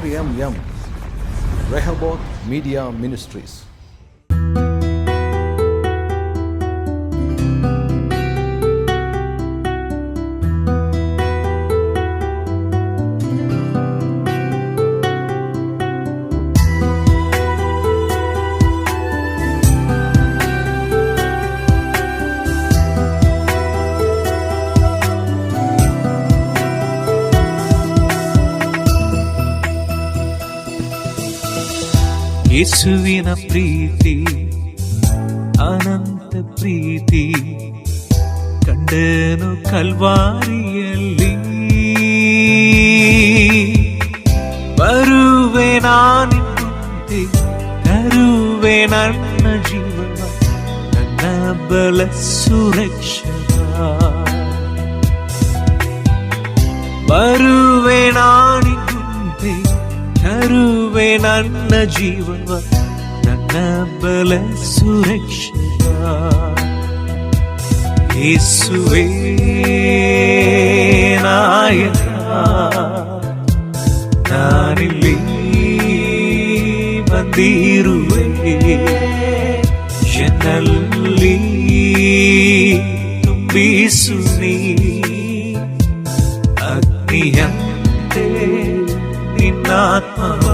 RMM Rehoboth Media Ministries. ಯೇಸುವಿನ ಪ್ರೀತಿ ಅನಂತ ಪ್ರೀತಿ ಕಂಡನು ಕಲ್ವಾರಿಯಲ್ಲಿ. ಬರುವೆ ನಾನಿಂತೆ ತರುವೆ ನನ್ನ ಜೀವನ ನನ್ನ ಬಲ ಸುರಕ್ಷಕ. ಬರುವೆ ನಾನಿಂತೆ ತರುವೆ ನನ್ನ ಜೀವನ ನನ್ನ ಬಲ ಸುರಕ್ಷಕ. ಯೇಸುವೇ ನಾಯಕ, ನಾನಿಲ್ಲಿ ಬಂದಿರುವೆ. ಎನ್ನಲ್ಲಿ ತುಂಬಿಸು ನೀ ಅಗ್ನಿಯಂತೆ ನಿನ್ನಾತ್ಮವ.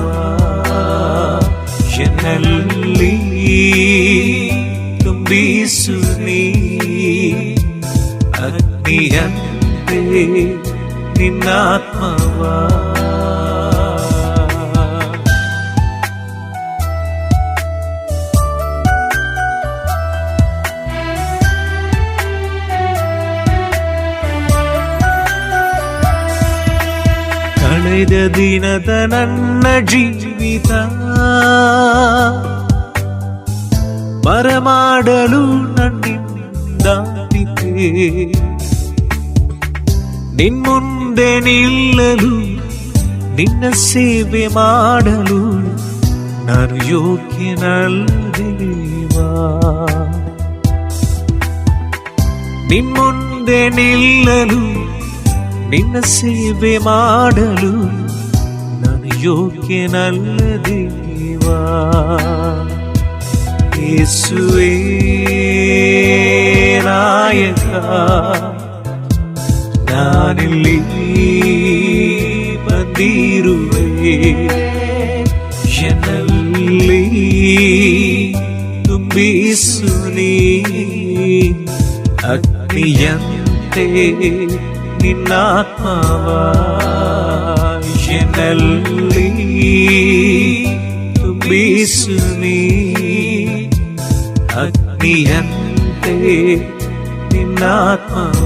ಎನ್ನಲ್ಲಿ ತುಂಬಿಸು ನೀ ಅಗ್ನಿಯಂತೆ ನಿನ್ನಾತ್ಮವ. ಕಳೆದ ದಿನದ ನನ್ನ ಜೀವಿತ ಬರಮಾಡಲು ನನ್ನಿಂದಾಯಿತೆ. ನಿನ್ಮುಂದೆ ನಿಲ್ಲಲು ನಿನ್ನ ಸೇವೆ ಮಾಡಲು ನಾನು ಯೋಗ್ಯನಲ್ಲದೇವಾ. ನಿನ್ಮುಂದೆ ನಿಲ್ಲಲು ನಿನ್ನ ಸೇವೆ ಮಾಡಲು ನಾನು ಯೋಗ್ಯನಲ್ಲದೇವಾ. ಯೇಸುವೇ ನಾಯಕ, ನಾನಿಲ್ಲಿ ಬಂದಿರುವೆ. ಎನ್ನಲ್ಲಿ ತುಂಬಿಸು ನೀ ಅಗ್ನಿಯಂತೆ ನಿನ್ನಾತ್ಮವ. ಎನ್ನಲ್ಲಿ ತುಂಬಿಸು ನೀ ಅಗ್ನಿಯಂತೆ ನಿನ್ನಾತ್ಮವ.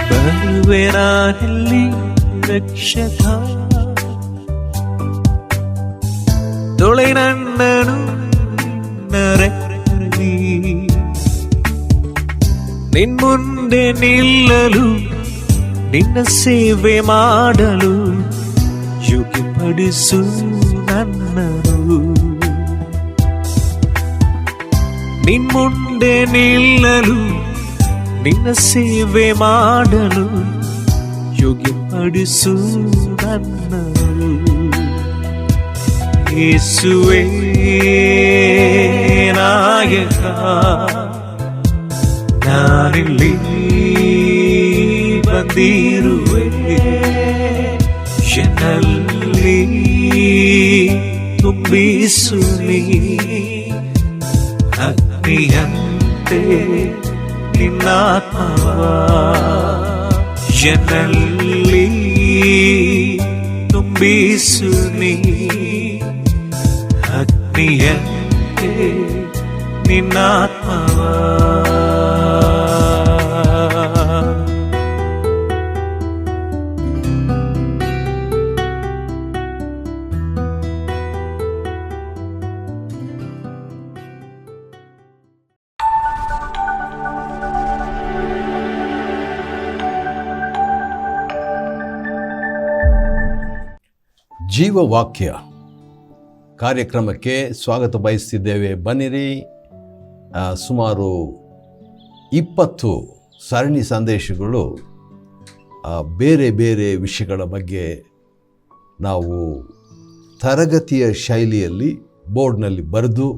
ಬರುವೆ ನಾನಿಲ್ಲಿ ರಕ್ಷಕ, ತೊಳೆ ನನ್ನನು ನರಕಲಿ. ನಿನ್ಮುಂದೆ ನಿಲ್ಲಲು ನಿನ್ನ ಸೇವೆ ಮಾಡಲು ಯೋಗ್ಯಪಡಿಸು ನನ್ನನು. ನಿನ್ಮುಂದೆ ನಿಲ್ಲಲು ನಿನ್ನ ಸೇವೆ ಮಾಡಲು ಯೋಗ್ಯಪಡಿಸು ನನ್ನನು. ಯೇಸುವೇ ನಾಯಕ, ನಾನಿಲ್ಲಿ ಬಂದಿರುವೆ. ಎನ್ನಲ್ಲಿ ತುಂಬಿಸು ನೀ ಅಗ್ನಿಯಂತೆ ನಿನ್ನಾತ್ಮವ. ಎನ್ನಲ್ಲಿ ತುಂಬಿಸು ನೀ ಅಗ್ನಿಯಂತೆ ನಿನ್ನಾತ್ಮವ. ಜೀವವಾಕ್ಯ ಕಾರ್ಯಕ್ರಮಕ್ಕೆ ಸ್ವಾಗತ ಬಯಸ್ತಿದ್ದೇವೆ. ಬನ್ನಿರಿ. ಸುಮಾರು 20 ಸರಣಿ ಸಂದೇಶಗಳು ಬೇರೆ ಬೇರೆ ವಿಷಯಗಳ ಬಗ್ಗೆ ನಾವು ತರಗತಿಯ ಶೈಲಿಯಲ್ಲಿ ಬೋರ್ಡ್ನಲ್ಲಿ ಬರೆದು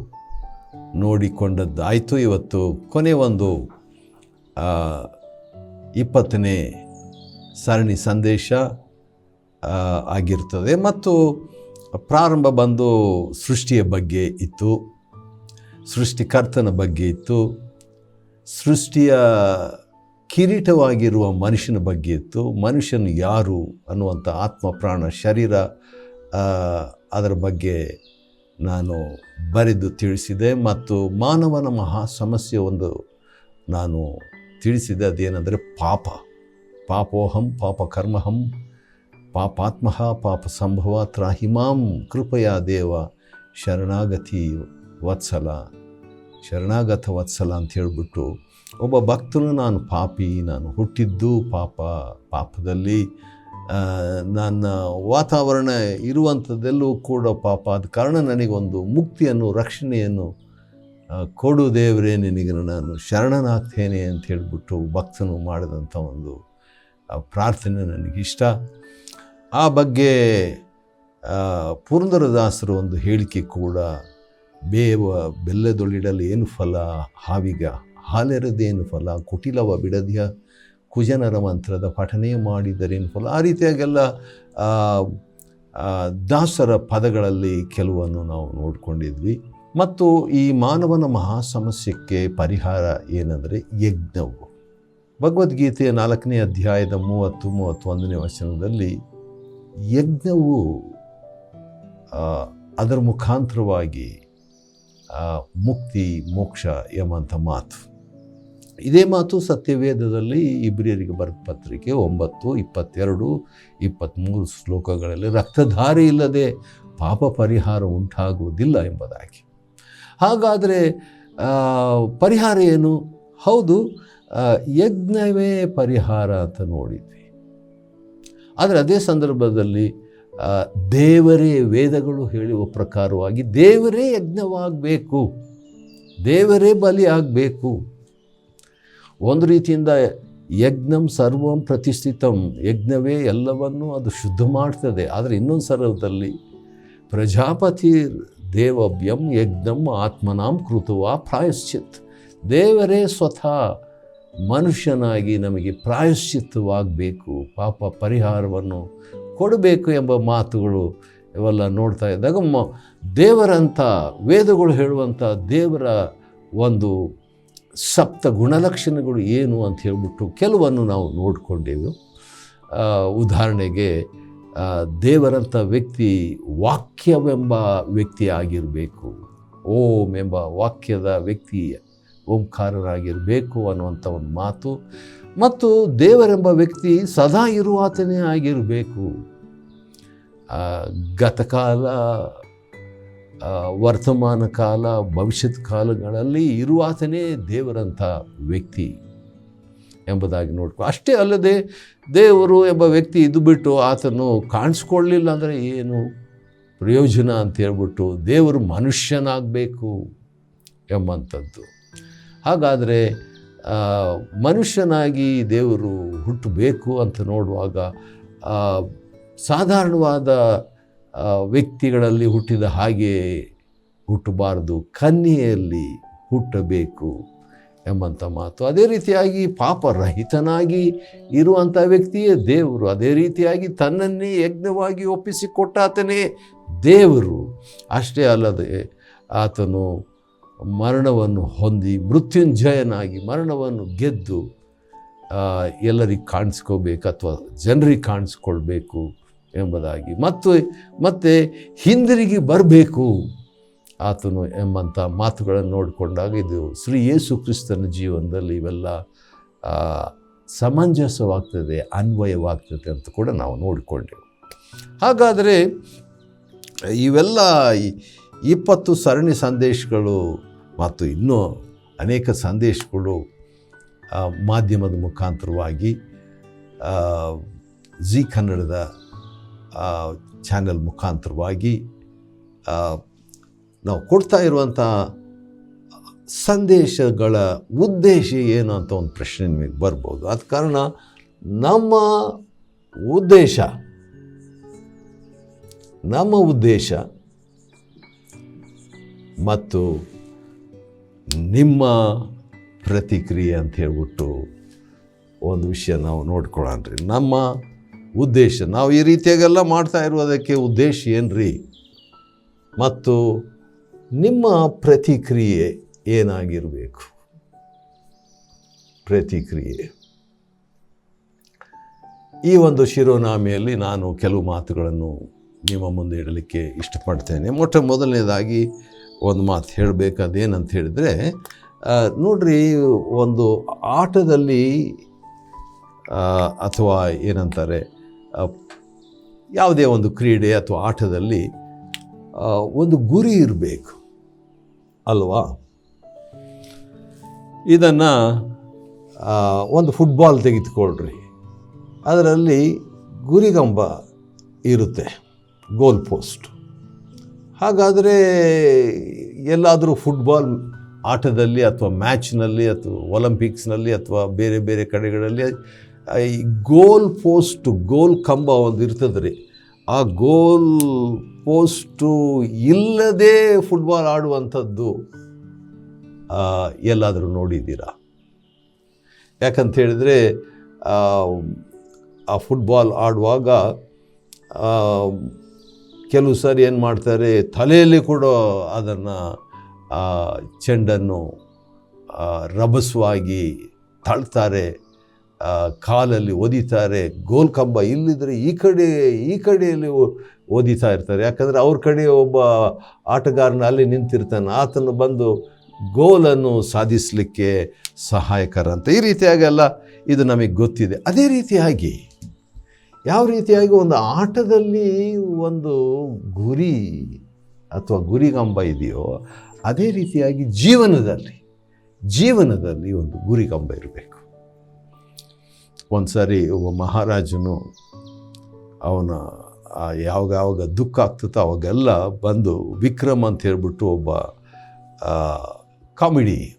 ನೋಡಿಕೊಂಡದ್ದಾಯಿತು. ಇವತ್ತು ಕೊನೆ ಒಂದು 20ನೇ ಸರಣಿ ಸಂದೇಶ ಆಗಿರ್ತದೆ. ಮತ್ತು ಪ್ರಾರಂಭ ಬಂದು ಸೃಷ್ಟಿಯ ಬಗ್ಗೆ ಇತ್ತು, ಸೃಷ್ಟಿಕರ್ತನ ಬಗ್ಗೆ ಇತ್ತು, ಸೃಷ್ಟಿಯ ಕಿರೀಟವಾಗಿರುವ ಮನುಷ್ಯನ ಬಗ್ಗೆ ಇತ್ತು, ಮನುಷ್ಯನು ಯಾರು ಅನ್ನುವಂಥ ಆತ್ಮ, ಪ್ರಾಣ, ಶರೀರ, ಅದರ ಬಗ್ಗೆ ನಾನು ಬರೆದು ತಿಳಿಸಿದೆ. ಮತ್ತು ಮಾನವನ ಮಹಾ ಸಮಸ್ಯೆ ಒಂದು ನಾನು ತಿಳಿಸಿದೆ. ಅದೇನೆಂದರೆ ಪಾಪೋಹಂ ಪಾಪಕರ್ಮಹಂ ಪಾಪಾತ್ಮಃ ಪಾಪ ಸಂಭವ ತ್ರಾಹಿಮಾಂ ಕೃಪಯಾ ದೇವ ಶರಣಾಗತ ವತ್ಸಲ ಅಂತ ಹೇಳಿಬಿಟ್ಟು, ಒಬ್ಬ ಭಕ್ತನು ನಾನು ಪಾಪಿ, ನಾನು ಹುಟ್ಟಿದ್ದು ಪಾಪದಲ್ಲಿ, ನನ್ನ ವಾತಾವರಣ ಇರುವಂಥದ್ದೆಲ್ಲೂ ಕೂಡ ಪಾಪ, ಆದ ಕಾರಣ ನನಗೊಂದು ಮುಕ್ತಿಯನ್ನು, ರಕ್ಷಣೆಯನ್ನು ಕೊಡು ದೇವರೇ, ನಿನಗೆ ನಾನು ಶರಣನಾಗ್ತೇನೆ ಅಂತ ಹೇಳಿಬಿಟ್ಟು ಭಕ್ತನು ಮಾಡಿದಂಥ ಒಂದು ಪ್ರಾರ್ಥನೆ ನನಗಿಷ್ಟ. ಆ ಬಗ್ಗೆ ಪುರಂದರದಾಸರು ಒಂದು ಹೇಳಿಕೆ ಕೂಡ, ಬೆಲ್ಲದೊಳಿಡಲು ಏನು ಫಲ, ಹಾವಿಗೆ ಹಾಲೆರದೇನು ಫಲ, ಕುಟಿಲವ ಬಿಡದಿಯ ಕುಜನರ ಮಂತ್ರದ ಪಠನೆ ಮಾಡಿದರೇನು ಫಲ. ಆ ರೀತಿಯಾಗೆಲ್ಲ ದಾಸರ ಪದಗಳಲ್ಲಿ ಕೆಲವನ್ನು ನಾವು ನೋಡಿಕೊಂಡಿದ್ವಿ. ಮತ್ತು ಈ ಮಾನವನ ಮಹಾ ಸಮಸ್ಯೆಗೆ ಪರಿಹಾರ ಏನಂದರೆ ಯಜ್ಞವು. ಭಗವದ್ಗೀತೆಯ 4ನೇ ಅಧ್ಯಾಯದ 30-31ನೇ ವಚನದಲ್ಲಿ ಯಜ್ಞವು ಅದರ ಮುಖಾಂತರವಾಗಿ ಮುಕ್ತಿ ಮೋಕ್ಷ ಎಂಬಂಥ ಮಾತು. ಇದೇ ಮಾತು ಸತ್ಯವೇದದಲ್ಲಿ ಇಬ್ರಿಯರಿಗೆ ಬರೆದ ಪತ್ರಿಕೆ 9, 22, 23 ಶ್ಲೋಕಗಳಲ್ಲಿ ರಕ್ತಧಾರೆ ಇಲ್ಲದೆ ಪಾಪ ಪರಿಹಾರ ಉಂಟಾಗುವುದಿಲ್ಲ ಎಂಬುದಾಗಿ. ಹಾಗಾದರೆ ಪರಿಹಾರ ಏನು? ಹೌದು, ಯಜ್ಞವೇ ಪರಿಹಾರ ಅಂತ ನೋಡಿದ್ವಿ. ಆದರೆ ಅದೇ ಸಂದರ್ಭದಲ್ಲಿ ದೇವರೇ, ವೇದಗಳು ಹೇಳುವ ಪ್ರಕಾರವಾಗಿ ದೇವರೇ ಯಜ್ಞವಾಗಬೇಕು, ದೇವರೇ ಬಲಿ ಆಗಬೇಕು. ಒಂದು ರೀತಿಯಿಂದ ಯಜ್ಞಂ ಸರ್ವಂ ಪ್ರತಿಷ್ಠಿತಂ, ಯಜ್ಞವೇ ಎಲ್ಲವನ್ನೂ ಅದು ಶುದ್ಧ ಮಾಡ್ತದೆ. ಆದರೆ ಇನ್ನೊಂದು ಸರದಲ್ಲಿ ಪ್ರಜಾಪತಿ ದೇವಭ್ಯಂ ಯಜ್ಞಂ ಆತ್ಮನಾಂ ಕೃತವಾ ಪ್ರಾಯಶ್ಚಿತ್, ದೇವರೇ ಸ್ವತಃ ಮನುಷ್ಯನಾಗಿ ನಮಗೆ ಪ್ರಾಯಶ್ಚಿತ್ತವಾಗಬೇಕು, ಪಾಪ ಪರಿಹಾರವನ್ನು ಕೊಡಬೇಕು ಎಂಬ ಮಾತುಗಳು ಇವೆಲ್ಲ ನೋಡ್ತಾ ಇದ್ದಾಗ ದೇವರಂಥ ವೇದಗಳು ಹೇಳುವಂಥ ದೇವರ ಒಂದು ಸಪ್ತ ಗುಣಲಕ್ಷಣಗಳು ಏನು ಅಂತ ಹೇಳ್ಬಿಟ್ಟು ಕೆಲವನ್ನು ನಾವು ನೋಡಿಕೊಂಡೆವು. ಉದಾಹರಣೆಗೆ ದೇವರಂಥ ವ್ಯಕ್ತಿ ವಾಕ್ಯವೆಂಬ ವ್ಯಕ್ತಿ ಆಗಿರಬೇಕು, ಓಂ ಎಂಬ ವಾಕ್ಯದ ವ್ಯಕ್ತಿ ಓಂಕಾರರಾಗಿರಬೇಕು ಅನ್ನುವಂಥ ಒಂದು ಮಾತು. ಮತ್ತು ದೇವರೆಂಬ ವ್ಯಕ್ತಿ ಸದಾ ಇರುವಾತನೇ ಆಗಿರಬೇಕು. ಗತಕಾಲ, ವರ್ತಮಾನ ಕಾಲ, ಭವಿಷ್ಯತ್ ಕಾಲಗಳಲ್ಲಿ ಇರುವಾತನೇ ದೇವರಂಥ ವ್ಯಕ್ತಿ ಎಂಬುದಾಗಿ ನೋಡ್ಕೊ. ಅಷ್ಟೇ ಅಲ್ಲದೆ ದೇವರು ಎಂಬ ವ್ಯಕ್ತಿ ಇದು ಬಿಟ್ಟು ಆತನು ಕಾಣಿಸ್ಕೊಳ್ಳಲಿಲ್ಲ ಅಂದರೆ ಏನು ಪ್ರಯೋಜನ ಅಂತ ಹೇಳ್ಬಿಟ್ಟು ದೇವರು ಮನುಷ್ಯನಾಗಬೇಕು ಎಂಬಂಥದ್ದು. ಹಾಗಾದರೆ ಮನುಷ್ಯನಾಗಿ ದೇವರು ಹುಟ್ಟಬೇಕು ಅಂತ ನೋಡುವಾಗ ಸಾಧಾರಣವಾದ ವ್ಯಕ್ತಿಗಳಲ್ಲಿ ಹುಟ್ಟಿದ ಹಾಗೆ ಹುಟ್ಟಬಾರದು, ಕನ್ಯೆಯಲ್ಲಿ ಹುಟ್ಟಬೇಕು ಎಂಬಂಥ ಮಾತು. ಅದೇ ರೀತಿಯಾಗಿ ಪಾಪರಹಿತನಾಗಿ ಇರುವಂಥ ವ್ಯಕ್ತಿಯೇ ದೇವರು. ಅದೇ ರೀತಿಯಾಗಿ ತನ್ನನ್ನೇ ಯಜ್ಞವಾಗಿ ಒಪ್ಪಿಸಿಕೊಟ್ಟಾತನೇ ದೇವರು. ಅಷ್ಟೇ ಅಲ್ಲದೆ ಆತನು ಮರಣವನ್ನು ಹೊಂದಿ ಮೃತ್ಯುಂಜಯನಾಗಿ ಮರಣವನ್ನು ಗೆದ್ದು ಎಲ್ಲರಿಗೆ ಕಾಣಿಸ್ಕೋಬೇಕು ಅಥವಾ ಜನರಿಗೆ ಕಾಣಿಸ್ಕೊಳ್ಬೇಕು ಎಂಬುದಾಗಿ ಮತ್ತೆ ಹಿಂದಿರುಗಿ ಬರಬೇಕು ಆತನು ಎಂಬಂಥ ಮಾತುಗಳನ್ನು ನೋಡಿಕೊಂಡಾಗ ಇದು ಶ್ರೀ ಯೇಸು ಕ್ರಿಸ್ತನ ಜೀವನದಲ್ಲಿ ಇವೆಲ್ಲ ಸಮಂಜಸವಾಗ್ತದೆ, ಅನ್ವಯವಾಗ್ತದೆ ಅಂತ ಕೂಡ ನಾವು ನೋಡಿಕೊಂಡೆವು. ಹಾಗಾದರೆ ಇವೆಲ್ಲ 20 ಸರಣಿ ಸಂದೇಶಗಳು ಮತ್ತು ಇನ್ನೂ ಅನೇಕ ಸಂದೇಶಗಳು ಮಾಧ್ಯಮದ ಮುಖಾಂತರವಾಗಿ ಜಿ ಕನ್ನಡದ ಚಾನೆಲ್ ಮುಖಾಂತರವಾಗಿ ನಾವು ಕೊಡ್ತಾ ಇರುವಂಥ ಸಂದೇಶಗಳ ಉದ್ದೇಶ ಏನು ಅಂತ ಒಂದು ಪ್ರಶ್ನೆ ನಿಮಗೆ ಬರ್ಬೋದು. ಆದ ಕಾರಣ ನಮ್ಮ ಉದ್ದೇಶ ಮತ್ತು ನಿಮ್ಮ ಪ್ರತಿಕ್ರಿಯೆ ಅಂತ ಹೇಳ್ಬಿಟ್ಟು ಒಂದು ವಿಷಯ ನಾವು ನೋಡ್ಕೊಳ್ಳೋಣ್ರಿ. ನಮ್ಮ ಉದ್ದೇಶ, ನಾವು ಈ ರೀತಿಯಾಗೆಲ್ಲ ಮಾಡ್ತಾ ಇರೋದಕ್ಕೆ ಉದ್ದೇಶ ಏನು ರೀ, ಮತ್ತು ನಿಮ್ಮ ಪ್ರತಿಕ್ರಿಯೆ ಏನಾಗಿರಬೇಕು. ಪ್ರತಿಕ್ರಿಯೆ, ಈ ಒಂದು ಶಿರೋನಾಮೆಯಲ್ಲಿ ನಾನು ಕೆಲವು ಮಾತುಗಳನ್ನು ನಿಮ್ಮ ಮುಂದೆ ಇಡಲಿಕ್ಕೆ ಇಷ್ಟಪಡ್ತೇನೆ. ಮೊದಲನೇದಾಗಿ ಒಂದು ಮಾತು ಹೇಳಬೇಕಾದೇನಂತ ಹೇಳಿದರೆ, ನೋಡ್ರಿ, ಒಂದು ಆಟದಲ್ಲಿ ಅಥವಾ ಏನಂತಾರೆ, ಯಾವುದೇ ಒಂದು ಕ್ರೀಡೆ ಅಥವಾ ಆಟದಲ್ಲಿ ಒಂದು ಗುರಿ ಇರಬೇಕು ಅಲ್ವಾ. ಇದನ್ನು ಒಂದು ಫುಟ್ಬಾಲ್ ತೆಗೆದುಕೊಳ್ರಿ, ಅದರಲ್ಲಿ ಗುರಿಗಂಬ ಇರುತ್ತೆ, ಗೋಲ್ ಪೋಸ್ಟ್. ಹಾಗಾದರೆ ಎಲ್ಲಾದರೂ ಫುಟ್ಬಾಲ್ ಆಟದಲ್ಲಿ ಅಥವಾ ಮ್ಯಾಚ್ನಲ್ಲಿ ಅಥವಾ ಒಲಿಂಪಿಕ್ಸ್ನಲ್ಲಿ ಅಥವಾ ಬೇರೆ ಬೇರೆ ಕಡೆಗಳಲ್ಲಿ ಈ ಗೋಲ್ ಪೋಸ್ಟು, ಗೋಲ್ ಕಂಬ ಒಂದು ಇರ್ತದೆ ರೀ. ಆ ಗೋಲ್ ಪೋಸ್ಟು ಇಲ್ಲದೆ ಫುಟ್ಬಾಲ್ ಆಡುವಂಥದ್ದು ಎಲ್ಲಾದರೂ ನೋಡಿದ್ದೀರಾ? ಯಾಕಂತ ಹೇಳಿದರೆ ಆ ಫುಟ್ಬಾಲ್ ಆಡುವಾಗ ಕೆಲವು ಸಾರಿ ಏನು ಮಾಡ್ತಾರೆ, ತಲೆಯಲ್ಲಿ ಕೂಡ ಅದನ್ನು ಚೆಂಡನ್ನು ರಭಸವಾಗಿ ತಳ್ತಾರೆ, ಕಾಲಲ್ಲಿ ಒದಿತಾರೆ. ಗೋಲ್ ಕಂಬ ಇಲ್ಲಿದ್ದರೆ ಈ ಕಡೆಯಲ್ಲಿ ಒದಿತಾ ಇರ್ತಾರೆ. ಯಾಕಂದರೆ ಅವ್ರ ಕಡೆ ಒಬ್ಬ ಆಟಗಾರನ ಅಲ್ಲಿ ನಿಂತಿರ್ತಾನೆ, ಆತನು ಬಂದು ಗೋಲನ್ನು ಸಾಧಿಸಲಿಕ್ಕೆ ಸಹಾಯಕರ ಅಂತ. ಈ ರೀತಿಯಾಗೆಲ್ಲ ಇದು ನಮಗೆ ಗೊತ್ತಿದೆ. ಅದೇ ರೀತಿಯಾಗಿ ಯಾವ ರೀತಿಯಾಗಿ ಒಂದು ಆಟದಲ್ಲಿ ಒಂದು ಗುರಿ ಅಥವಾ ಗುರಿಗಂಬ ಇದೆಯೋ, ಅದೇ ರೀತಿಯಾಗಿ ಜೀವನದಲ್ಲಿ ಒಂದು ಗುರಿಗಂಬ ಇರಬೇಕು. ಒಂದು ಸಾರಿ ಒಬ್ಬ ಮಹಾರಾಜನು ಅವನ ಯಾವಾಗ ದುಃಖ ಆಗ್ತದೋ ಅವಾಗೆಲ್ಲ ಬಂದು ವಿಕ್ರಮ್ ಅಂತ ಹೇಳ್ಬಿಟ್ಟು ಒಬ್ಬ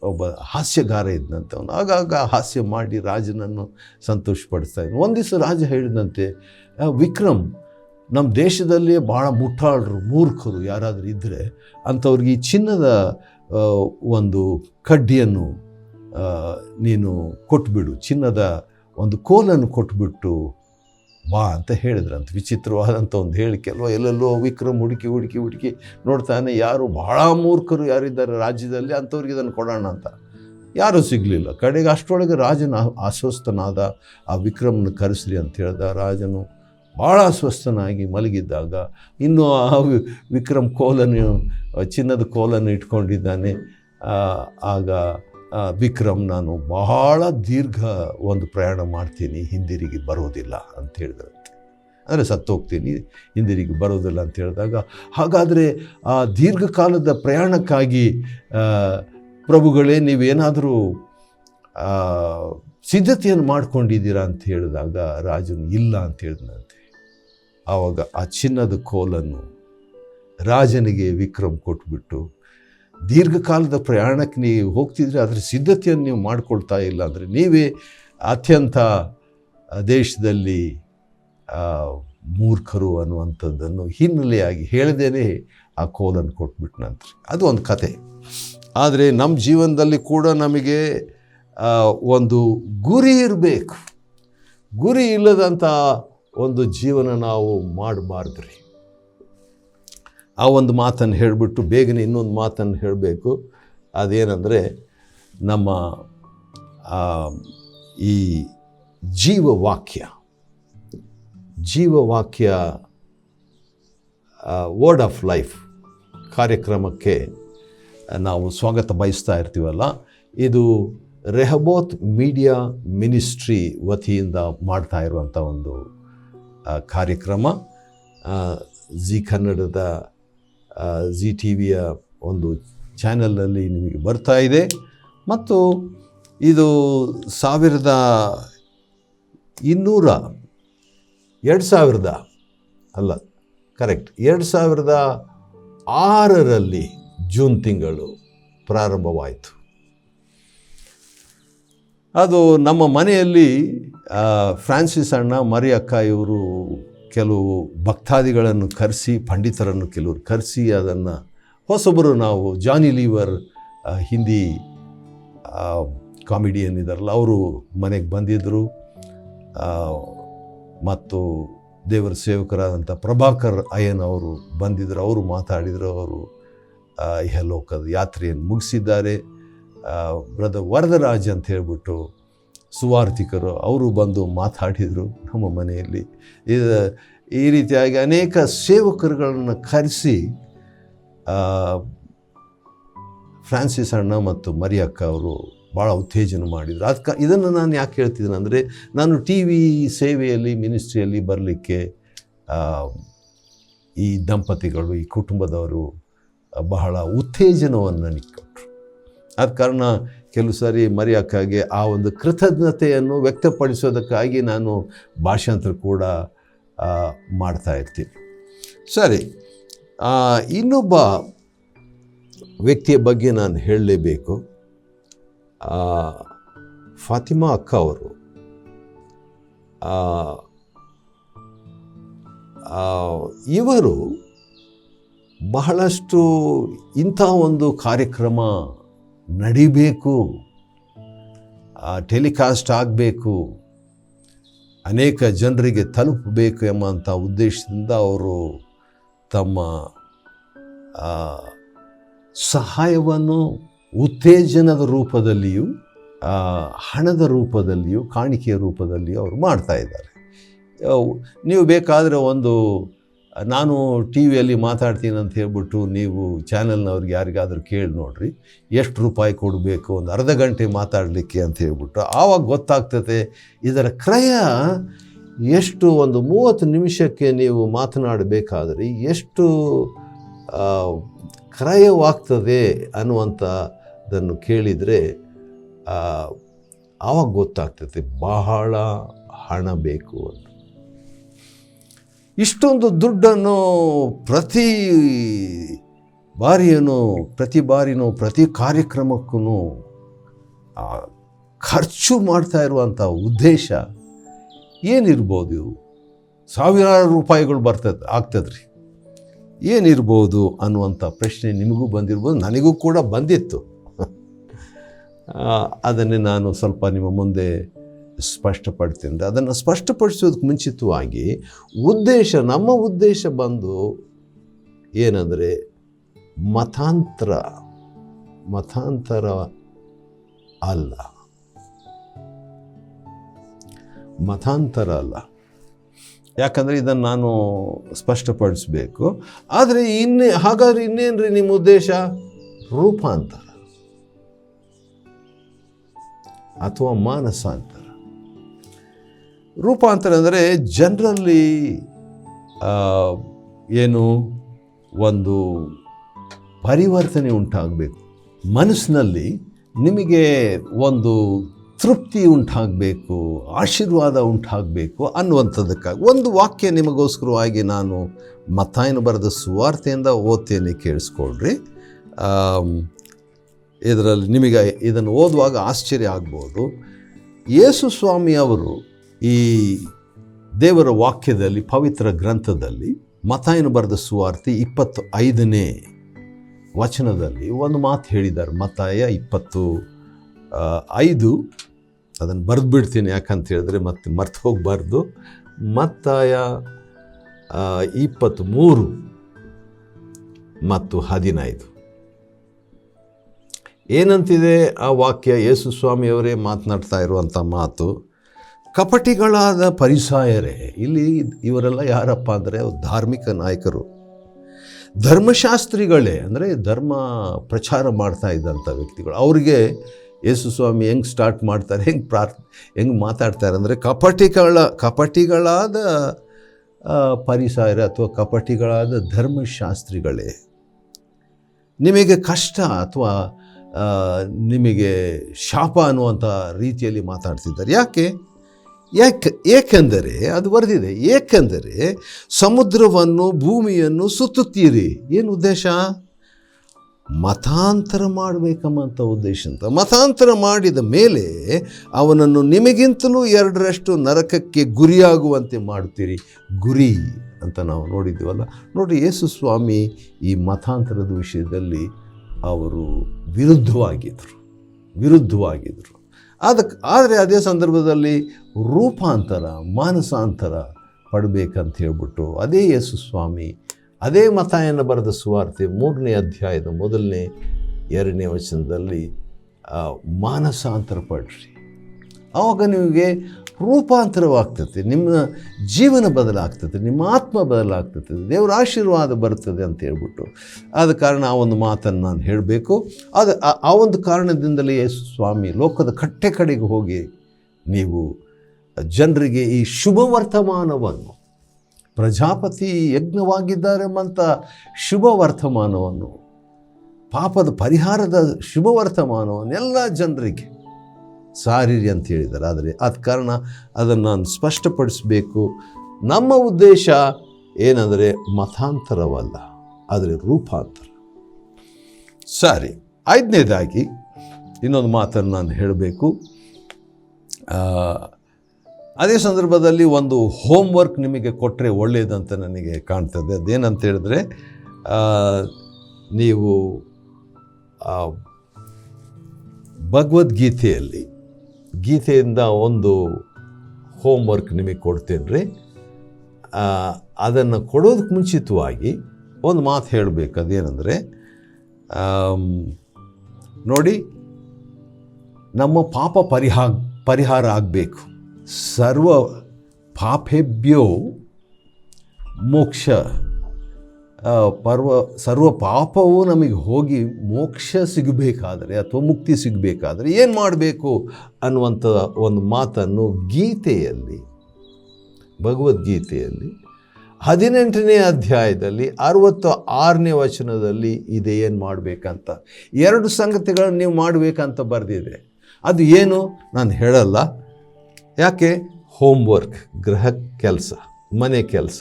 ಒಬ್ಬ ಹಾಸ್ಯಗಾರ ಇದ್ದಂತೆ. ಅವನು ಆಗಾಗ ಹಾಸ್ಯ ಮಾಡಿ ರಾಜನನ್ನು ಸಂತೋಷಪಡಿಸ್ತಾ ಇದ್ದ. ಒಂದು ದಿವಸ ರಾಜ ಹೇಳಿದಂತೆ, ವಿಕ್ರಮ್, ನಮ್ಮ ದೇಶದಲ್ಲಿ ಭಾಳ ಮುಟ್ಟಾಳರು, ಮೂರ್ಖರು ಯಾರಾದರೂ ಇದ್ದರೆ ಅಂಥವ್ರಿಗೆ ಈ ಚಿನ್ನದ ಒಂದು ಕಡ್ಡಿಯನ್ನು ನೀನು ಕೊಟ್ಬಿಡು, ಚಿನ್ನದ ಒಂದು ಕೋಲನ್ನು ಕೊಟ್ಬಿಟ್ಟು ಬಾ ಅಂತ ಹೇಳಿದ್ರಂತ. ವಿಚಿತ್ರವಾದಂಥ ಒಂದು ಹೇಳಿಕೆ ಅಲ್ವ. ಎಲ್ಲೆಲ್ಲೋ ವಿಕ್ರಮ್ ಹುಡುಕಿ ನೋಡ್ತಾನೆ, ಯಾರು ಭಾಳ ಮೂರ್ಖರು ಯಾರಿದ್ದಾರೆ ರಾಜ್ಯದಲ್ಲಿ, ಅಂಥವ್ರಿಗೆ ಇದನ್ನು ಕೊಡೋಣ ಅಂತ. ಯಾರೂ ಸಿಗಲಿಲ್ಲ. ಕಡೆಗೆ ಅಷ್ಟರೊಳಗೆ ರಾಜನ ಅಸ್ವಸ್ಥನಾದ. ಆ ವಿಕ್ರಮ್ನ ಕರೆಸ್ರಿ ಅಂತ ಹೇಳ್ದ. ರಾಜನು ಭಾಳ ಅಸ್ವಸ್ಥನಾಗಿ ಮಲಗಿದ್ದಾಗ ಇನ್ನೂ ಆ ವಿಕ್ರಮ್ ಚಿನ್ನದ ಕೋಲನ್ನು ಇಟ್ಕೊಂಡಿದ್ದಾನೆ. ಆಗ ವಿಕ್ರಮ್, ನಾನು ಬಹಳ ದೀರ್ಘ ಒಂದು ಪ್ರಯಾಣ ಮಾಡ್ತೀನಿ, ಹಿಂದಿರುಗಿ ಬರೋದಿಲ್ಲ ಅಂತ ಹೇಳಿದ್ರಂತೆ. ಅಂದರೆ ಸತ್ತೋಗ್ತೀನಿ, ಹಿಂದಿರುಗಿ ಬರೋದಿಲ್ಲ ಅಂತ ಹೇಳಿದಾಗ, ಹಾಗಾದರೆ ಆ ದೀರ್ಘಕಾಲದ ಪ್ರಯಾಣಕ್ಕಾಗಿ ಪ್ರಭುಗಳೇ ನೀವೇನಾದರೂ ಸಿದ್ಧತೆಯನ್ನು ಮಾಡ್ಕೊಂಡಿದ್ದೀರಾ ಅಂತ ಹೇಳಿದಾಗ ರಾಜನು ಇಲ್ಲ ಅಂತ ಹೇಳಿದಂತೆ. ಆವಾಗ ಆ ಚಿನ್ನದ ಕೋಲನ್ನು ರಾಜನಿಗೆ ವಿಕ್ರಮ್ ಕೊಟ್ಬಿಟ್ಟು, ದೀರ್ಘಕಾಲದ ಪ್ರಯಾಣಕ್ಕೆ ನೀವು ಹೋಗ್ತಿದ್ರೆ ಅದರ ಸಿದ್ಧತೆಯನ್ನು ನೀವು ಮಾಡ್ಕೊಳ್ತಾ ಇಲ್ಲ ಅಂದರೆ ನೀವೇ ಅತ್ಯಂತ ದೇಶದಲ್ಲಿ ಮೂರ್ಖರು ಅನ್ನುವಂಥದ್ದನ್ನು ಹಿನ್ನೆಲೆಯಾಗಿ ಹೇಳದೇನೆ ಆ ಕೋಲನ್ನು ಕೊಟ್ಬಿಟ್ನಂತೆ. ಅದು ಒಂದು ಕತೆ. ಆದರೆ ನಮ್ಮ ಜೀವನದಲ್ಲಿ ಕೂಡ ನಮಗೆ ಒಂದು ಗುರಿ ಇರಬೇಕು. ಗುರಿ ಇಲ್ಲದಂಥ ಒಂದು ಜೀವನ ನಾವು ಮಾಡಬಾರ್ದ್ರಿ. ಆ ಒಂದು ಮಾತನ್ನು ಹೇಳಿಬಿಟ್ಟು ಬೇಗನೆ ಇನ್ನೊಂದು ಮಾತನ್ನು ಹೇಳಬೇಕು. ಅದೇನೆಂದರೆ, ನಮ್ಮ ಈ ಜೀವವಾಕ್ಯ ವರ್ಡ್ ಆಫ್ ಲೈಫ್ ಕಾರ್ಯಕ್ರಮಕ್ಕೆ ನಾವು ಸ್ವಾಗತ ಬಯಸ್ತಾ ಇರ್ತೀವಲ್ಲ. ಇದು ರೆಹಬೋತ್ ಮೀಡಿಯಾ ಮಿನಿಸ್ಟ್ರಿ ವತಿಯಿಂದ ಮಾಡ್ತಾ ಇರುವಂಥ ಒಂದು ಕಾರ್ಯಕ್ರಮ. ಜಿ ಕನ್ನಡದ ಜಿ ಟಿ ವಿಯ ಒಂದು ಚಾನಲ್ನಲ್ಲಿ ನಿಮಗೆ ಬರ್ತಾ ಇದೆ. ಮತ್ತು ಇದು 2006ರಲ್ಲಿ ಜೂನ್ ತಿಂಗಳು ಪ್ರಾರಂಭವಾಯಿತು. ಅದು ನಮ್ಮ ಮನೆಯಲ್ಲಿ ಫ್ರಾನ್ಸಿಸ್ ಅಣ್ಣ, ಮರಿ ಅಕ್ಕ ಇವರು ಕೆಲವು ಭಕ್ತಾದಿಗಳನ್ನು ಕರೆಸಿ, ಪಂಡಿತರನ್ನು ಕೆಲವರು ಕರೆಸಿ ಅದನ್ನು ಹೊಸಬರು ನಾವು ಜಾನಿ ಲೀವರ್ ಹಿಂದಿ ಕಾಮಿಡಿಯನ್ ಇದ್ದಾರಲ್ಲ ಅವರು ಮನೆಗೆ ಬಂದಿದ್ದರು. ಮತ್ತು ದೇವರ ಸೇವಕರಾದಂಥ ಪ್ರಭಾಕರ್ ಅಯ್ಯನ್ ಅವರು ಬಂದಿದ್ದರು. ಅವರು ಮಾತಾಡಿದರು. ಅವರು ಇಹಲೋಕದ ಯಾತ್ರೆಯನ್ನು ಮುಗಿಸಿದ್ದಾರೆ. ಬ್ರದರ್ ವರದರಾಜ್ ಅಂತ ಹೇಳ್ಬಿಟ್ಟು ಸುವಾರ್ಥಿಕರು ಅವರು ಬಂದು ಮಾತಾಡಿದರು ನಮ್ಮ ಮನೆಯಲ್ಲಿ. ಈ ರೀತಿಯಾಗಿ ಅನೇಕ ಸೇವಕರುಗಳನ್ನು ಕರೆಸಿ ಫ್ರಾನ್ಸಿಸ್ ಅಣ್ಣ ಮತ್ತು ಮರಿ ಅಕ್ಕ ಅವರು ಭಾಳ ಉತ್ತೇಜನ ಮಾಡಿದರು. ಅದಕ್ಕೆ ಇದನ್ನು ನಾನು ಯಾಕೆ ಹೇಳ್ತಿದ್ದೀನಿ ಅಂದರೆ, ನಾನು ಟಿ ವಿ ಸೇವೆಯಲ್ಲಿ ಮಿನಿಸ್ಟ್ರಿಯಲ್ಲಿ ಬರಲಿಕ್ಕೆ ಈ ದಂಪತಿಗಳು, ಈ ಕುಟುಂಬದವರು ಬಹಳ ಉತ್ತೇಜನವನ್ನು ನನಗೆ ಕೊಟ್ಟರು. ಆದ ಕಾರಣ ಕೆಲವು ಸಾರಿ ಮರಿ ಅಕ್ಕಗೆ ಆ ಒಂದು ಕೃತಜ್ಞತೆಯನ್ನು ವ್ಯಕ್ತಪಡಿಸೋದಕ್ಕಾಗಿ ನಾನು ಭಾಷಾಂತರ ಕೂಡ ಮಾಡ್ತಾಯಿರ್ತೀನಿ. ಸರಿ, ಇನ್ನೊಬ್ಬ ವ್ಯಕ್ತಿಯ ಬಗ್ಗೆ ನಾನು ಹೇಳಲೇಬೇಕು. ಫಾತಿಮಾ ಅಕ್ಕ ಅವರು ಇವರು ಬಹಳಷ್ಟು ಇಂಥ ಒಂದು ಕಾರ್ಯಕ್ರಮ ನಡಿಬೇಕು, ಟೆಲಿಕಾಸ್ಟ್ ಆಗಬೇಕು, ಅನೇಕ ಜನರಿಗೆ ತಲುಪಬೇಕು ಎಂಬಂಥ ಉದ್ದೇಶದಿಂದ ಅವರು ತಮ್ಮ ಸಹಾಯವನ್ನು ಉತ್ತೇಜನದ ರೂಪದಲ್ಲಿಯೂ ಹಣದ ರೂಪದಲ್ಲಿಯೂ ಕಾಣಿಕೆಯ ರೂಪದಲ್ಲಿಯೂ ಅವರು ಮಾಡ್ತಾಯಿದ್ದಾರೆ. ನೀವು ಬೇಕಾದರೆ ನಾನು ಟಿ ವಿಯಲ್ಲಿ ಮಾತಾಡ್ತೀನಿ ಅಂತ ಹೇಳ್ಬಿಟ್ಟು ನೀವು ಚಾನೆಲ್ನವ್ರಿಗೆ ಯಾರಿಗಾದರೂ ಕೇಳಿ ನೋಡಿರಿ, ಎಷ್ಟು ರೂಪಾಯಿ ಕೊಡಬೇಕು ಒಂದು ಅರ್ಧ ಗಂಟೆ ಮಾತಾಡಲಿಕ್ಕೆ ಅಂತ ಹೇಳ್ಬಿಟ್ಟು. ಆವಾಗ ಗೊತ್ತಾಗ್ತದೆ ಇದರ ಕ್ರಯ ಎಷ್ಟು. ಒಂದು 30 ನಿಮಿಷಕ್ಕೆ ನೀವು ಮಾತನಾಡಬೇಕಾದ್ರೆ ಎಷ್ಟು ಕ್ರಯವಾಗ್ತದೆ ಅನ್ನುವಂಥದ್ದನ್ನು ಕೇಳಿದರೆ ಆವಾಗ ಗೊತ್ತಾಗ್ತದೆ ಬಹಳ ಹಣ ಬೇಕು ಅಂತ. ಇಷ್ಟೊಂದು ದುಡ್ಡನ್ನು ಪ್ರತಿ ಬಾರಿನೂ ಪ್ರತಿ ಕಾರ್ಯಕ್ರಮಕ್ಕೂ ಖರ್ಚು ಮಾಡ್ತಾ ಇರುವಂಥ ಉದ್ದೇಶ ಏನಿರ್ಬೋದು? ಸಾವಿರಾರು ರೂಪಾಯಿಗಳು ಆಗ್ತದ್ರಿ. ಏನಿರ್ಬೋದು ಅನ್ನುವಂಥ ಪ್ರಶ್ನೆ ನಿಮಗೂ ಬಂದಿರ್ಬೋದು, ನನಗೂ ಕೂಡ ಬಂದಿತ್ತು. ಅದನ್ನೇ ನಾನು ಸ್ವಲ್ಪ ನಿಮ್ಮ ಮುಂದೆ ಸ್ಪಷ್ಟಪಡ್ತೀನಿ. ಅದನ್ನು ಸ್ಪಷ್ಟಪಡಿಸೋದಕ್ಕೆ ಮುಂಚಿತವಾಗಿ ನಮ್ಮ ಉದ್ದೇಶ ಬಂದು ಏನಂದರೆ ಮತಾಂತರ ಅಲ್ಲ. ಯಾಕಂದರೆ ಇದನ್ನು ನಾನು ಸ್ಪಷ್ಟಪಡಿಸಬೇಕು. ಆದರೆ ಹಾಗಾದರೆ ಇನ್ನೇನು ರೀ ನಿಮ್ಮ ಉದ್ದೇಶ? ರೂಪಾಂತರ ಅಥವಾ ಮಾನಸಾಂತರ. ರೂಪಾಂತರ ಅಂದರೆ ಜನರಲ್ಲಿ ಒಂದು ಪರಿವರ್ತನೆ ಉಂಟಾಗಬೇಕು. ಮನಸ್ಸಿನಲ್ಲಿ ನಿಮಗೆ ಒಂದು ತೃಪ್ತಿ ಉಂಟಾಗಬೇಕು, ಆಶೀರ್ವಾದ ಉಂಟಾಗಬೇಕು ಅನ್ನುವಂಥದ್ದಕ್ಕಾಗಿ ಒಂದು ವಾಕ್ಯ ನಿಮಗೋಸ್ಕರವಾಗಿ ನಾನು ಮತ್ತಾಯನು ಬರೆದ ಸುವಾರ್ತೆಯಿಂದ ಓದ್ತೇನೆ, ಕೇಳಿಸ್ಕೊಳ್ರಿ. ಇದರಲ್ಲಿ ನಿಮಗೆ ಇದನ್ನು ಓದುವಾಗ ಆಶ್ಚರ್ಯ ಆಗ್ಬೋದು. ಯೇಸು ಸ್ವಾಮಿ ಅವರು ಈ ದೇವರ ವಾಕ್ಯದಲ್ಲಿ, ಪವಿತ್ರ ಗ್ರಂಥದಲ್ಲಿ, ಮತ್ತಾಯನು ಬರೆದ ಸುವಾರ್ತೆ 25ನೇ ವಚನದಲ್ಲಿ ಒಂದು ಮಾತು ಹೇಳಿದ್ದಾರೆ. ಮತ್ತಾಯ 25, ಅದನ್ನು ಬರೆದುಬಿಡ್ತೀನಿ ಯಾಕಂತ ಹೇಳಿದ್ರೆ ಮತ್ತೆ ಮರ್ತು ಹೋಗಬಾರ್ದು. ಮತ್ತಾಯ 23 ಮತ್ತು 15 ಏನಂತಿದೆ ಆ ವಾಕ್ಯ? ಯೇಸು ಸ್ವಾಮಿಯವರೇ ಮಾತನಾಡ್ತಾ ಇರುವಂಥ ಮಾತು. ಕಪಟಿಗಳಾದ ಫರಿಸಾಯರೇ, ಇಲ್ಲಿ ಇವರೆಲ್ಲ ಯಾರಪ್ಪ ಅಂದರೆ ಧಾರ್ಮಿಕ ನಾಯಕರು, ಧರ್ಮಶಾಸ್ತ್ರಿಗಳೇ, ಅಂದರೆ ಧರ್ಮ ಪ್ರಚಾರ ಮಾಡ್ತಾ ಇದ್ದಂಥ ವ್ಯಕ್ತಿಗಳು. ಅವ್ರಿಗೆ ಯೇಸು ಸ್ವಾಮಿ ಹೆಂಗೆ ಸ್ಟಾರ್ಟ್ ಮಾಡ್ತಾರೆ, ಹೆಂಗೆ ಮಾತಾಡ್ತಾರೆ ಅಂದರೆ ಕಪಟಿಗಳಾದ ಫರಿಸಾಯರೇ ಅಥವಾ ಕಪಟಿಗಳಾದ ಧರ್ಮಶಾಸ್ತ್ರಿಗಳೇ, ನಿಮಗೆ ಕಷ್ಟ ಅಥವಾ ನಿಮಗೆ ಶಾಪ ಅನ್ನುವಂಥ ರೀತಿಯಲ್ಲಿ ಮಾತಾಡ್ತಿದ್ದಾರೆ. ಏಕೆಂದರೆ ಅದು ಬರೆದಿದೆ, ಏಕೆಂದರೆ ಸಮುದ್ರವನ್ನು ಭೂಮಿಯನ್ನು ಸುತ್ತುತ್ತೀರಿ. ಏನು ಉದ್ದೇಶ? ಮತಾಂತರ ಮಾಡಬೇಕಂಬಂಥ ಉದ್ದೇಶ ಅಂತ. ಮತಾಂತರ ಮಾಡಿದ ಮೇಲೆ ಅವನನ್ನು ನಿಮಗಿಂತಲೂ 2ರಷ್ಟು ನರಕಕ್ಕೆ ಗುರಿಯಾಗುವಂತೆ ಮಾಡ್ತೀರಿ. ಗುರಿ ಅಂತ ನಾವು ನೋಡಿದ್ದೀವಲ್ಲ. ನೋಡಿ, ಯೇಸು ಸ್ವಾಮಿ ಈ ಮತಾಂತರದ ವಿಷಯದಲ್ಲಿ ಅವರು ವಿರುದ್ಧವಾಗಿದ್ದರು. ಆದರೆ ಅದೇ ಸಂದರ್ಭದಲ್ಲಿ ರೂಪಾಂತರ, ಮಾನಸಾಂತರ ಪಡಬೇಕಂತ ಹೇಳ್ಬಿಟ್ಟು ಅದೇ ಯೇಸು ಸ್ವಾಮಿ ಅದೇ ಮತ್ತಾಯನ ಬರೆದ ಸುವಾರ್ತೆ 3ನೇ ಅಧ್ಯಾಯದ 1ನೇ 2ನೇ ವಚನದಲ್ಲಿ ಮಾನಸಾಂತರ ಪಡ್ರಿ, ಆವಾಗ ನಿಮಗೆ ರೂಪಾಂತರವಾಗ್ತದೆ, ನಿಮ್ಮ ಜೀವನ ಬದಲಾಗ್ತದೆ, ನಿಮ್ಮ ಆತ್ಮ ಬದಲಾಗ್ತದೆ, ದೇವರ ಆಶೀರ್ವಾದ ಬರ್ತದೆ ಅಂತ ಹೇಳ್ಬಿಟ್ಟು. ಆದ ಕಾರಣ ಆ ಒಂದು ಮಾತನ್ನು ನಾನು ಹೇಳಬೇಕು. ಆ ಒಂದು ಕಾರಣದಿಂದಲೇ ಯೇಸು ಸ್ವಾಮಿ ಲೋಕದ ಕಡೆಗೆ ಹೋಗಿ ನೀವು ಜನರಿಗೆ ಈ ಶುಭ ವರ್ತಮಾನವನ್ನು, ಪ್ರಜಾಪತಿ ಯಜ್ಞವಾಗಿದ್ದಾರೆಂಬಂಥ ಶುಭ ವರ್ತಮಾನವನ್ನು, ಪಾಪದ ಪರಿಹಾರದ ಶುಭ ವರ್ತಮಾನವನ್ನು ಎಲ್ಲ ಜನರಿಗೆ ಸಾರಿರಿ ಅಂತ ಹೇಳಿದ್ದಾರೆ. ಆದರೆ ಆದ ಕಾರಣ ಅದನ್ನು ನಾನು ಸ್ಪಷ್ಟಪಡಿಸಬೇಕು. ನಮ್ಮ ಉದ್ದೇಶ ಏನಂದರೆ ಮತಾಂತರವಲ್ಲ, ಆದರೆ ರೂಪಾಂತರ. ಸರಿ, 5ನೇದಾಗಿ ಇನ್ನೊಂದು ಮಾತನ್ನು ನಾನು ಹೇಳಬೇಕು. ಅದೇ ಸಂದರ್ಭದಲ್ಲಿ ಒಂದು ಹೋಮ್ವರ್ಕ್ ನಿಮಗೆ ಕೊಟ್ಟರೆ ಒಳ್ಳೆಯದಂತ ನನಗೆ ಕಾಣ್ತದೆ. ಅದೇನಂತ ಹೇಳಿದ್ರೆ, ನೀವು ಗೀತೆಯಿಂದ ಒಂದು ಹೋಮ್ವರ್ಕ್ ನಿಮಗೆ ಕೊಡ್ತೇನೆ ರೀ. ಅದನ್ನು ಕೊಡೋದಕ್ಕೆ ಮುಂಚಿತವಾಗಿ ಒಂದು ಮಾತು ಹೇಳಬೇಕು. ಅದೇನೆಂದರೆ, ನೋಡಿ, ನಮ್ಮ ಪಾಪ ಪರಿಹಾರ ಆಗಬೇಕು. ಸರ್ವ ಪಾಪೇಭ್ಯೋ ಮೋಕ್ಷ, ಸರ್ವ ಪಾಪವು ನಮಗೆ ಹೋಗಿ ಮೋಕ್ಷ ಸಿಗಬೇಕಾದರೆ ಅಥವಾ ಮುಕ್ತಿ ಸಿಗಬೇಕಾದರೆ ಏನು ಮಾಡಬೇಕು ಅನ್ನುವಂಥ ಒಂದು ಮಾತನ್ನು ಭಗವದ್ಗೀತೆಯಲ್ಲಿ 18ನೇ ಅಧ್ಯಾಯದಲ್ಲಿ 66ನೇ ವಚನದಲ್ಲಿ ಇದೆ. ಏನು ಮಾಡಬೇಕಂತ 2 ಸಂಗತಿಗಳನ್ನು ನೀವು ಮಾಡಬೇಕಂತ ಬರೆದಿದೆ. ಅದು ಏನು ನಾನು ಹೇಳಲ್ಲ. ಯಾಕೆ? ಹೋಮ್ವರ್ಕ್, ಗೃಹ ಕೆಲಸ, ಮನೆ ಕೆಲಸ.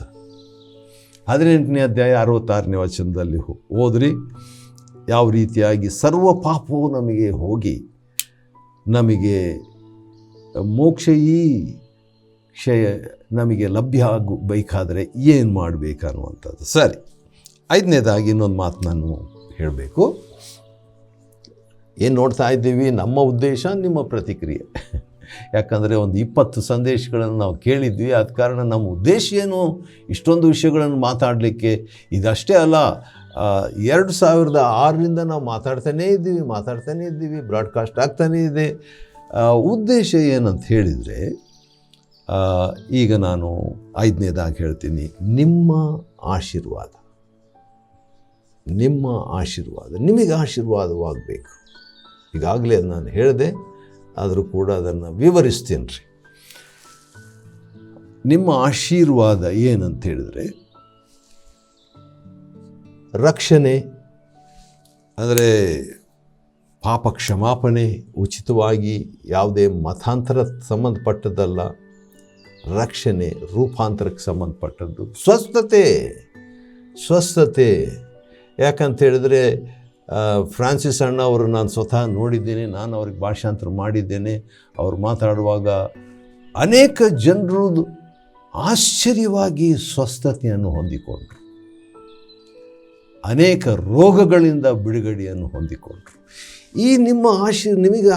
18ನೇ ಅಧ್ಯಾಯ 66ನೇ ವಚನದಲ್ಲಿ ಓದ್ರಿ. ಯಾವ ರೀತಿಯಾಗಿ ಸರ್ವ ಪಾಪವು ನಮಗೆ ಹೋಗಿ ನಮಗೆ ಮೋಕ್ಷ ಈ ಕ್ಷಯ ನಮಗೆ ಲಭ್ಯ ಆಗಬೇಕಾದರೆ ಏನು ಮಾಡಬೇಕು ಅನ್ನುವಂಥದ್ದು. ಸರಿ, 5ನೇದಾಗಿ ಇನ್ನೊಂದು ಮಾತು ನಾನು ಹೇಳಬೇಕು. ಏನು ನೋಡ್ತಾ ಇದ್ದೀವಿ, ನಮ್ಮ ಉದ್ದೇಶ, ನಿಮ್ಮ ಪ್ರತಿಕ್ರಿಯೆ. ಯಾಕಂದರೆ ಒಂದು 20 ಸಂದೇಶಗಳನ್ನು ನಾವು ಕೇಳಿದ್ವಿ. ಆದ ಕಾರಣ ನಮ್ಮ ಉದ್ದೇಶ ಏನು, ಇಷ್ಟೊಂದು ವಿಷಯಗಳನ್ನು ಮಾತಾಡಲಿಕ್ಕೆ. ಇದಷ್ಟೇ ಅಲ್ಲ, 2006ರಿಂದ ನಾವು ಮಾತಾಡ್ತಾನೇ ಇದ್ದೀವಿ, ಬ್ರಾಡ್ಕಾಸ್ಟ್ ಆಗ್ತಾನೇ ಇದೆ. ಉದ್ದೇಶ ಏನಂತ ಹೇಳಿದರೆ, ಈಗ ನಾನು 5ನೇದಾಗಿ ಹೇಳ್ತೀನಿ, ನಿಮ್ಮ ಆಶೀರ್ವಾದ ನಿಮಗೆ ಆಶೀರ್ವಾದವಾಗಬೇಕು. ಈಗಾಗಲೇ ನಾನು ಹೇಳಿದೆ, ಆದರೂ ಕೂಡ ಅದನ್ನು ವಿವರಿಸ್ತೀನಿ ರೀ. ನಿಮ್ಮ ಆಶೀರ್ವಾದ ಏನಂತ ಹೇಳಿದರೆ, ರಕ್ಷಣೆ, ಅಂದರೆ ಪಾಪ ಕ್ಷಮಾಪಣೆ, ಉಚಿತವಾಗಿ, ಯಾವುದೇ ಮತಾಂತರ ಸಂಬಂಧಪಟ್ಟದ್ದಲ್ಲ. ರಕ್ಷಣೆ, ರೂಪಾಂತರಕ್ಕೆ ಸಂಬಂಧಪಟ್ಟದ್ದು. ಸ್ವಸ್ಥತೆ. ಯಾಕಂತ ಹೇಳಿದ್ರೆ, ಫ್ರಾನ್ಸಿಸ್ ಅಣ್ಣ ಅವರು ನಾನು ಸ್ವತಃ ನೋಡಿದ್ದೇನೆ, ನಾನು ಅವ್ರಿಗೆ ಭಾಷಾಂತರ ಮಾಡಿದ್ದೇನೆ. ಅವರು ಮಾತಾಡುವಾಗ ಅನೇಕ ಜನರು ಆಶ್ಚರ್ಯವಾಗಿ ಸ್ವಸ್ಥತೆಯನ್ನು ಹೊಂದಿಕೊಂಡ್ರು, ಅನೇಕ ರೋಗಗಳಿಂದ ಬಿಡುಗಡೆಯನ್ನು ಹೊಂದಿಕೊಂಡ್ರು. ಈ ನಿಮ್ಮ ನಿಮಗೆ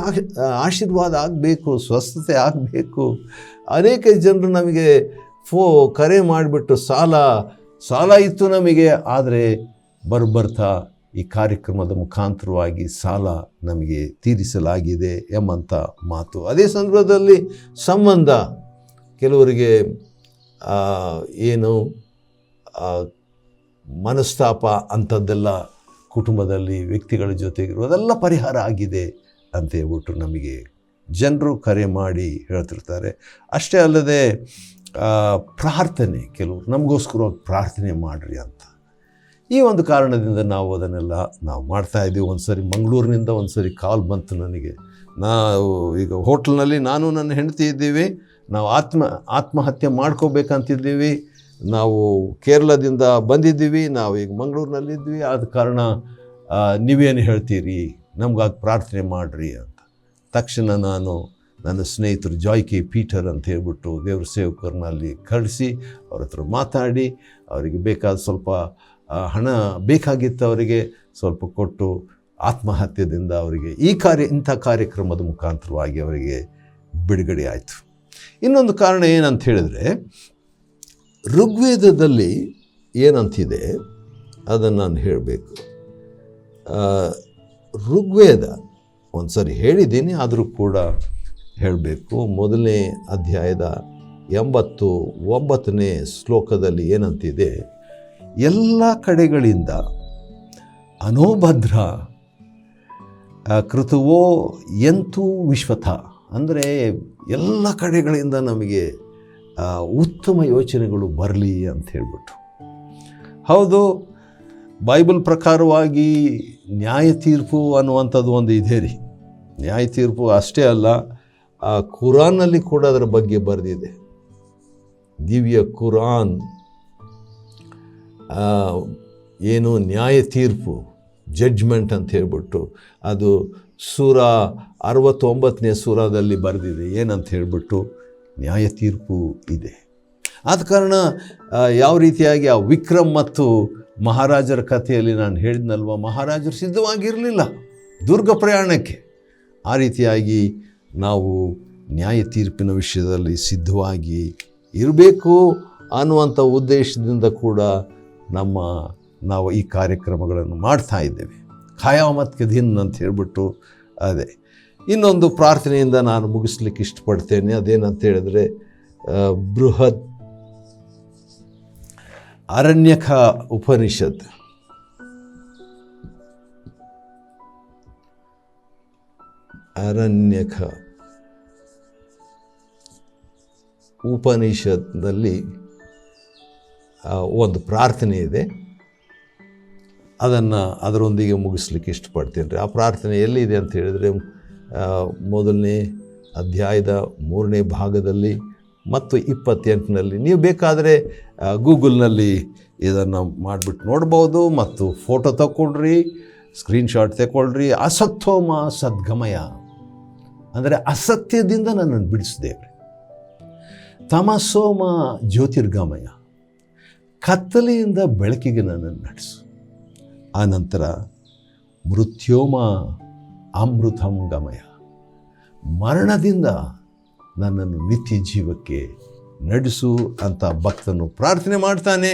ಆಶೀರ್ವಾದ ಆಗಬೇಕು, ಸ್ವಸ್ಥತೆ ಆಗಬೇಕು. ಅನೇಕ ಜನರು ನಮಗೆ ಕರೆ ಮಾಡಿಬಿಟ್ಟು ಸಾಲ ಇತ್ತು ನಮಗೆ, ಆದರೆ ಬರ್ತಾ ಈ ಕಾರ್ಯಕ್ರಮದ ಮುಖಾಂತರವಾಗಿ ಸಾಲ ನಮಗೆ ತೀರಿಸಲಾಗಿದೆ ಎಂಬಂಥ ಮಾತು. ಅದೇ ಸಂದರ್ಭದಲ್ಲಿ ಸಂಬಂಧ, ಕೆಲವರಿಗೆ ಏನು ಮನಸ್ತಾಪ ಅಂಥದ್ದೆಲ್ಲ ಕುಟುಂಬದಲ್ಲಿ ವ್ಯಕ್ತಿಗಳ ಜೊತೆಗಿರುವುದೆಲ್ಲ ಪರಿಹಾರ ಆಗಿದೆ ಅಂತ ಹೇಳ್ಬಿಟ್ಟು ನಮಗೆ ಜನರು ಕರೆ ಮಾಡಿ ಹೇಳ್ತಿರ್ತಾರೆ. ಅಷ್ಟೇ ಅಲ್ಲದೆ ಪ್ರಾರ್ಥನೆ, ಕೆಲವರು ನಮಗೋಸ್ಕರ ಪ್ರಾರ್ಥನೆ ಮಾಡಿರಿ ಅಂತ. ಈ ಒಂದು ಕಾರಣದಿಂದ ನಾವು ಅದನ್ನೆಲ್ಲ ನಾವು ಮಾಡ್ತಾಯಿದ್ದೀವಿ. ಒಂದು ಸರಿ ಮಂಗಳೂರಿನಿಂದ ಒಂದು ಸರಿ ಕಾಲ್ ಬಂತು ನನಗೆ. ನಾವು ಈಗ ಹೋಟ್ಲ್ನಲ್ಲಿ ನಾನು ನನ್ನ ಹೆಂಡತಿ ಇದ್ದೀವಿ, ನಾವು ಆತ್ಮಹತ್ಯೆ ಮಾಡ್ಕೋಬೇಕಂತಿದ್ದೀವಿ, ನಾವು ಕೇರಳದಿಂದ ಬಂದಿದ್ದೀವಿ, ನಾವು ಈಗ ಮಂಗಳೂರಿನಲ್ಲಿದ್ವಿ. ಆದ ಕಾರಣ ನೀವೇನು ಹೇಳ್ತೀರಿ, ನಮ್ಗಾಗಿ ಪ್ರಾರ್ಥನೆ ಮಾಡಿರಿ ಅಂತ. ತಕ್ಷಣ ನಾನು ನನ್ನ ಸ್ನೇಹಿತರು ಜಾಯ್ ಕೆ ಪೀಟರ್ ಅಂತ ಹೇಳ್ಬಿಟ್ಟು ದೇವ್ರ ಸೇವಕರನ್ನ ಅಲ್ಲಿ ಕಳಿಸಿ ಅವ್ರ ಹತ್ರ ಮಾತಾಡಿ ಅವರಿಗೆ ಬೇಕಾದ ಸ್ವಲ್ಪ ಹಣ ಬೇಕಾಗಿತ್ತು, ಅವರಿಗೆ ಸ್ವಲ್ಪ ಕೊಟ್ಟು ಆತ್ಮಹತ್ಯೆಯಿಂದ ಅವರಿಗೆ ಇಂಥ ಕಾರ್ಯಕ್ರಮದ ಮುಖಾಂತರವಾಗಿ ಅವರಿಗೆ ಬಿಡುಗಡೆ ಆಯಿತು. ಇನ್ನೊಂದು ಕಾರಣ ಏನಂತ ಹೇಳಿದರೆ, ಋಗ್ವೇದದಲ್ಲಿ ಏನಂತಿದೆ ಅದನ್ನು ನಾನು ಹೇಳಬೇಕು. ಋಗ್ವೇದ ಒಂದು ಸರಿ ಹೇಳಿದ್ದೀನಿ, ಆದರೂ ಕೂಡ ಹೇಳಬೇಕು. 1ನೇ ಅಧ್ಯಾಯದ 89ನೇ ಶ್ಲೋಕದಲ್ಲಿ ಏನಂತಿದೆ, ಎಲ್ಲ ಕಡೆಗಳಿಂದ ಅನೋಭದ್ರ ಕೃತವೋ ಎಂತೂ ವಿಶ್ವಥ, ಅಂದರೆ ಎಲ್ಲ ಕಡೆಗಳಿಂದ ನಮಗೆ ಉತ್ತಮ ಯೋಚನೆಗಳು ಬರಲಿ ಅಂತ ಹೇಳ್ಬಿಟ್ಟು. ಹೌದು, ಬೈಬಲ್ ಪ್ರಕಾರವಾಗಿ ನ್ಯಾಯ ತೀರ್ಪು ಅನ್ನುವಂಥದ್ದು ಒಂದು ಇದೆ ರೀ. ನ್ಯಾಯ ತೀರ್ಪು ಅಷ್ಟೇ ಅಲ್ಲ, ಕುರಾನ್ನಲ್ಲಿ ಕೂಡ ಅದರ ಬಗ್ಗೆ ಬರೆದಿದೆ. ದಿವ್ಯ ಕುರಾನ್ ಏನು ನ್ಯಾಯ ತೀರ್ಪು, ಜಡ್ಜ್ಮೆಂಟ್ ಅಂತ ಹೇಳ್ಬಿಟ್ಟು, ಅದು ಸೂರ 69ನೇ ಸೂರದಲ್ಲಿ ಬರೆದಿದೆ. ಏನಂತ ಹೇಳ್ಬಿಟ್ಟು ನ್ಯಾಯ ತೀರ್ಪು ಇದೆ. ಆದ ಕಾರಣ ಯಾವ ರೀತಿಯಾಗಿ ಆ ವಿಕ್ರಮ್ ಮತ್ತು ಮಹಾರಾಜರ ಕಥೆಯಲ್ಲಿ ನಾನು ಹೇಳಿದ್ನಲ್ವ, ಮಹಾರಾಜರು ಸಿದ್ಧವಾಗಿರಲಿಲ್ಲ ದುರ್ಗ ಪ್ರಯಾಣಕ್ಕೆ. ಆ ರೀತಿಯಾಗಿ ನಾವು ನ್ಯಾಯ ತೀರ್ಪಿನ ವಿಷಯದಲ್ಲಿ ಸಿದ್ಧವಾಗಿ ಇರಬೇಕು ಅನ್ನುವಂಥ ಉದ್ದೇಶದಿಂದ ಕೂಡ ನಾವು ಈ ಕಾರ್ಯಕ್ರಮಗಳನ್ನು ಮಾಡ್ತಾ ಇದ್ದೇವೆ. ಖಯಾಮತ್ ಕೆ ದಿನ್ ಅಂತ ಹೇಳ್ಬಿಟ್ಟು ಅದೇ. ಇನ್ನೊಂದು ಪ್ರಾರ್ಥನೆಯಿಂದ ನಾನು ಮುಗಿಸ್ಲಿಕ್ಕೆ ಇಷ್ಟಪಡ್ತೇನೆ. ಅದೇನಂತ ಹೇಳಿದ್ರೆ, ಬೃಹತ್ ಅರಣ್ಯಕ ಉಪನಿಷತ್ ಉಪನಿಷತ್ನಲ್ಲಿ ಒಂದು ಪ್ರಾರ್ಥನೆ ಇದೆ. ಅದರೊಂದಿಗೆ ಮುಗಿಸ್ಲಿಕ್ಕೆ ಇಷ್ಟಪಡ್ತೇನೆ ರೀ. ಆ ಪ್ರಾರ್ಥನೆ ಎಲ್ಲಿದೆ ಅಂತ ಹೇಳಿದರೆ, 1ನೇ ಅಧ್ಯಾಯದ 3ನೇ ಭಾಗದಲ್ಲಿ ಮತ್ತು 28ನಲ್ಲಿ. ನೀವು ಬೇಕಾದರೆ ಗೂಗಲ್ನಲ್ಲಿ ಇದನ್ನು ಮಾಡಿಬಿಟ್ಟು ನೋಡ್ಬೋದು, ಮತ್ತು ಫೋಟೋ ತಗೊಳ್ರಿ, ಸ್ಕ್ರೀನ್ಶಾಟ್ ತಗೊಳ್ರಿ. ಅಸತ್ವಮ ಸದ್ಗಮಯ ಅಂದರೆ ಅಸತ್ಯದಿಂದ ನನ್ನನ್ನು ಬಿಡಿಸಿದ್ದೇವೆ. ತಮಸೋಮ ಜ್ಯೋತಿರ್ಗಮಯ, ಕತ್ತಲೆಯಿಂದ ಬೆಳಕಿಗೆ ನನ್ನನ್ನು ನಡೆಸು. ಆನಂತರ ಮೃತ್ಯೋಮ ಅಮೃತಂ ಗಮಯ, ಮರಣದಿಂದ ನನ್ನನ್ನು ನಿತ್ಯ ಜೀವಕ್ಕೆ ನಡೆಸು ಅಂತ ಭಕ್ತನು ಪ್ರಾರ್ಥನೆ ಮಾಡ್ತಾನೆ.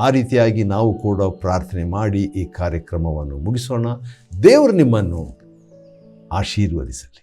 ಆ ರೀತಿಯಾಗಿ ನಾವು ಕೂಡ ಪ್ರಾರ್ಥನೆ ಮಾಡಿ ಈ ಕಾರ್ಯಕ್ರಮವನ್ನು ಮುಗಿಸೋಣ. ದೇವರು ನಿಮ್ಮನ್ನು ಆಶೀರ್ವದಿಸಲಿ.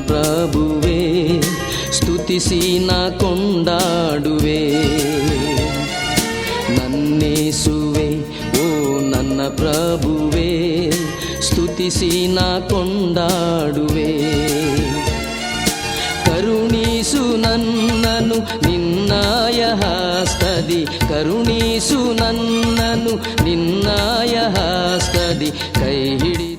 ಪ್ರಭುವೇ ಸ್ತುತಿಸಿ ನಾ ಕೊಂಡಾಡುವೆ. ನನ್ನೇಸುವೆ ಓ ನನ್ನ ಪ್ರಭುವೇ ಸ್ತುತಿಸಿ ನಾ ಕೊಂಡಾಡುವೆ. ಕರುಣಿಸು ನನ್ನನು ನಿನ್ನಾಯ ಹಸ್ತದಿ, ಕರುಣಿಸು ನನ್ನನು ನಿನ್ನಾಯ ಹಸ್ತದಿ, ಕೈ ಹಿಡಿ